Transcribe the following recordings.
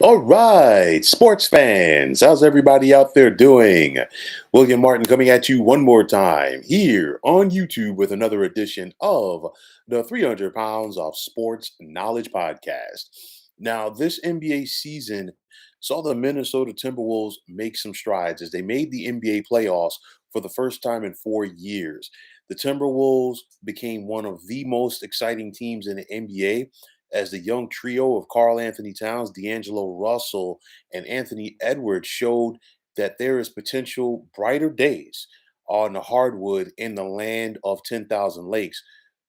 All right, sports fans, how's everybody out there doing? William Martin coming at you one more time here on YouTube with another edition of the 300 Pounds of Sports Knowledge Podcast. Now, this NBA season saw the Minnesota Timberwolves make some strides as they made the NBA playoffs for the first time in 4 years. The Timberwolves became one of the most exciting teams in the NBA as the young trio of Karl-Anthony Towns, D'Angelo Russell, and Anthony Edwards showed that there is potential brighter days on the hardwood in the land of 10,000 lakes.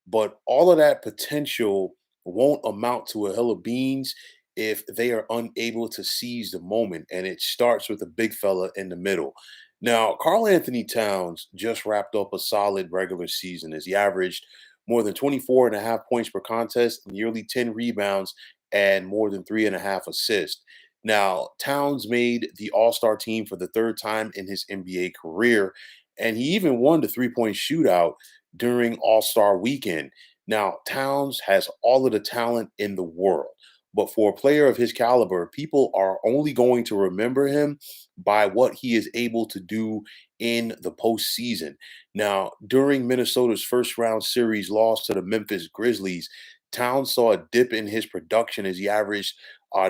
But all of that potential won't amount to a hill of beans if they are unable to seize the moment. And it starts with a big fella in the middle. Now, Karl-Anthony Towns just wrapped up a solid regular season as he averaged more than 24 and a half points per contest, nearly 10 rebounds, and more than 3.5 assists. Now, Towns made the All Star team for the third time in his NBA career, and he even won the 3-point shootout during All Star weekend. Now, Towns has all of the talent in the world, but for a player of his caliber, people are only going to remember him by what he is able to do in the postseason. Now, during Minnesota's first round series loss to the Memphis Grizzlies, Towns saw a dip in his production as he averaged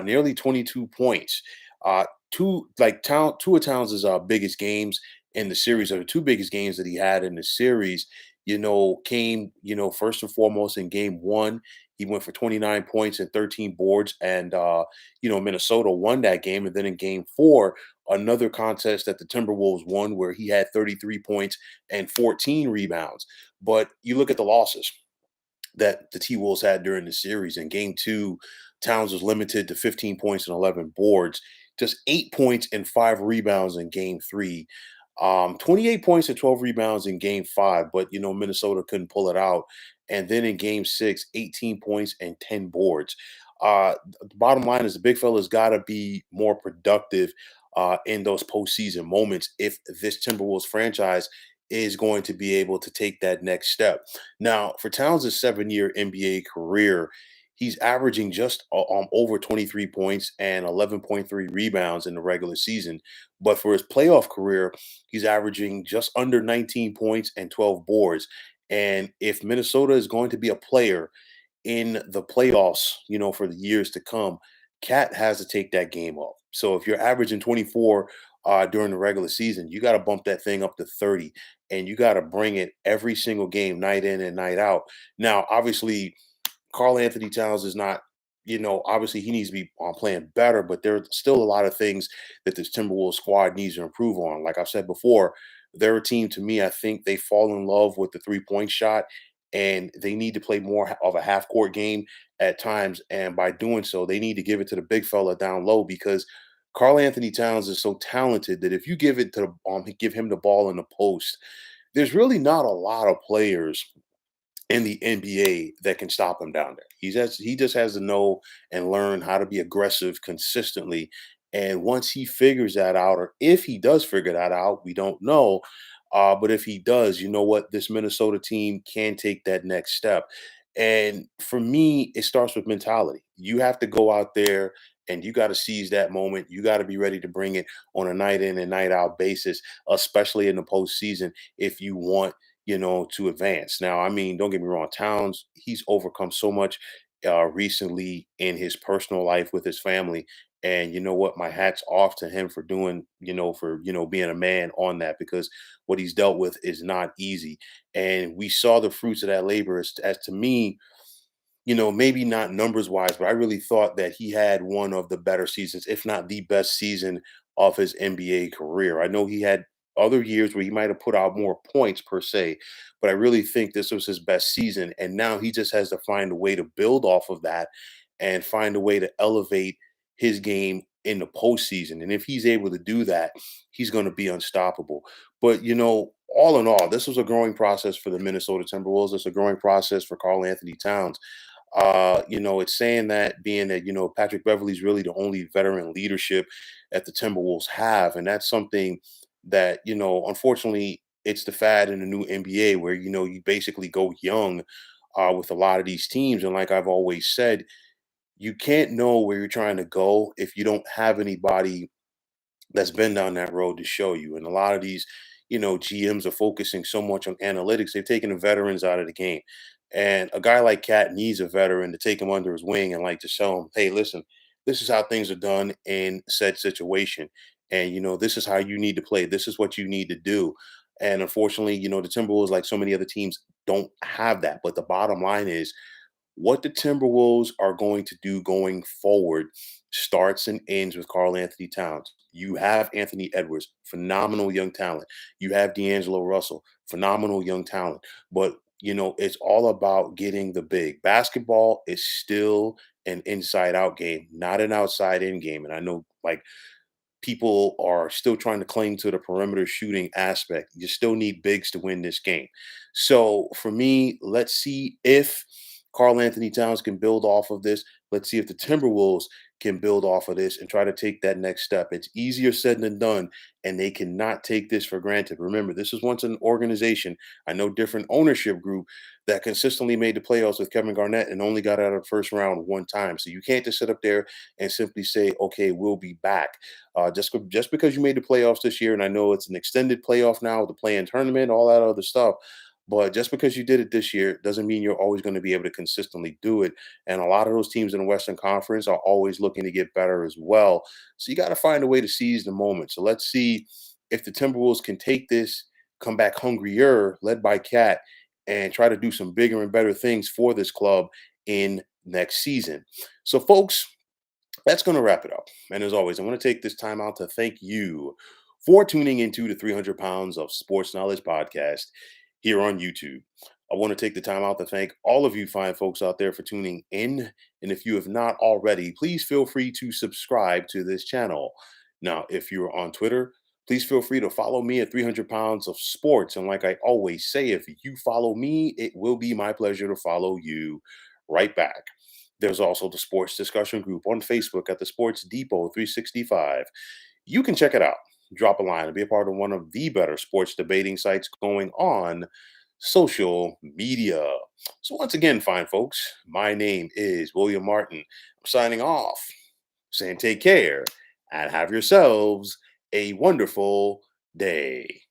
nearly 22 points. Two of Towns' biggest games in the series, or the two biggest games that he had in the series, came, first and foremost in game one. He went for 29 points and 13 boards, and Minnesota won that game. And then in game four, another contest that the Timberwolves won where he had 33 points and 14 rebounds. But you look at the losses that the T Wolves had during the series. In game two, Towns was limited to 15 points and 11 boards, just 8 points and 5 rebounds in game three. 28 points and 12 rebounds in game five, but Minnesota couldn't pull it out. And then in game six, 18 points and 10 boards. The bottom line is the big fella's got to be more productive in those postseason moments if this Timberwolves franchise is going to be able to take that next step. Now, for Towns' 7-year NBA career, he's averaging just over 23 points and 11.3 rebounds in the regular season. But for his playoff career, he's averaging just under 19 points and 12 boards. And if Minnesota is going to be a player in the playoffs, for the years to come, Cat has to take that game off. So if you're averaging 24 during the regular season, you got to bump that thing up to 30, and you got to bring it every single game, night in and night out. Now, obviously, Karl-Anthony Towns is not, obviously he needs to be playing better, but there's still a lot of things that this Timberwolves squad needs to improve on. Like I've said before, they're a team, to me, I think they fall in love with the 3-point shot, and they need to play more of a half court game at times. And by doing so, they need to give it to the big fella down low because Karl-Anthony Towns is so talented that if you give him the ball in the post, there's really not a lot of players in the NBA that can stop him down there. He just has to know and learn how to be aggressive consistently. And once he figures that out, or if he does figure that out, we don't know. But if he does, you know what? This Minnesota team can take that next step. And for me, it starts with mentality. You have to go out there and you got to seize that moment. You got to be ready to bring it on a night in and night out basis, especially in the postseason, if you want to advance. Now, I mean, don't get me wrong, Towns, he's overcome so much recently in his personal life with his family. And you know what? My hat's off to him for doing, being a man on that because what he's dealt with is not easy. And we saw the fruits of that labor as to me, maybe not numbers wise, but I really thought that he had one of the better seasons, if not the best season of his NBA career. I know he had other years where he might have put out more points per se, but I really think this was his best season. And now he just has to find a way to build off of that and find a way to elevate his game in the postseason. And if he's able to do that, he's going to be unstoppable. But, all in all, this was a growing process for the Minnesota Timberwolves. It's a growing process for Karl-Anthony Towns. It's saying that being that, Patrick Beverly's really the only veteran leadership that the Timberwolves have. And that's something that, unfortunately, it's the fad in the new NBA where, you basically go young with a lot of these teams. And like I've always said, You can't know where you're trying to go if you don't have anybody that's been down that road to show you. And a lot of these, GMs are focusing so much on analytics, they've taken the veterans out of the game. And a guy like Cat needs a veteran to take him under his wing and like to show him, hey, listen, this is how things are done in said situation. And this is how you need to play. This is what you need to do. And unfortunately, the Timberwolves, like so many other teams, don't have that. But the bottom line is what the Timberwolves are going to do going forward starts and ends with Karl-Anthony Towns. You have Anthony Edwards, phenomenal young talent. You have D'Angelo Russell, phenomenal young talent. But, it's all about getting the big. Basketball is still an inside out game, not an outside in game. And I know, like, people are still trying to cling to the perimeter shooting aspect. You still need bigs to win this game. So for me, let's see if Karl-Anthony Towns can build off of this. Let's see if the Timberwolves can build off of this and try to take that next step. It's easier said than done, and they cannot take this for granted. Remember, this was once an organization, I know different ownership group that consistently made the playoffs with Kevin Garnett and only got out of the first round one time. So you can't just sit up there and simply say, okay, we'll be back. Just because you made the playoffs this year, and I know it's an extended playoff now, the play-in tournament, all that other stuff. But just because you did it this year doesn't mean you're always going to be able to consistently do it. And a lot of those teams in the Western Conference are always looking to get better as well. So you got to find a way to seize the moment. So let's see if the Timberwolves can take this, come back hungrier, led by Cat, and try to do some bigger and better things for this club in next season. So, folks, that's going to wrap it up. And as always, I want to take this time out to thank you for tuning into the 300 Pounds of Sports Knowledge podcast here on YouTube. I want to take the time out to thank all of you fine folks out there for tuning in. And if you have not already, please feel free to subscribe to this channel. Now, if you're on Twitter, please feel free to follow me at 300 Pounds of Sports. And like I always say, if you follow me, it will be my pleasure to follow you right back. There's also the sports discussion group on Facebook at the Sports Depot 365. You can check it out. Drop a line and be a part of one of the better sports debating sites going on social media. So, once again, fine folks, my name is William Martin. I'm signing off, saying take care and have yourselves a wonderful day.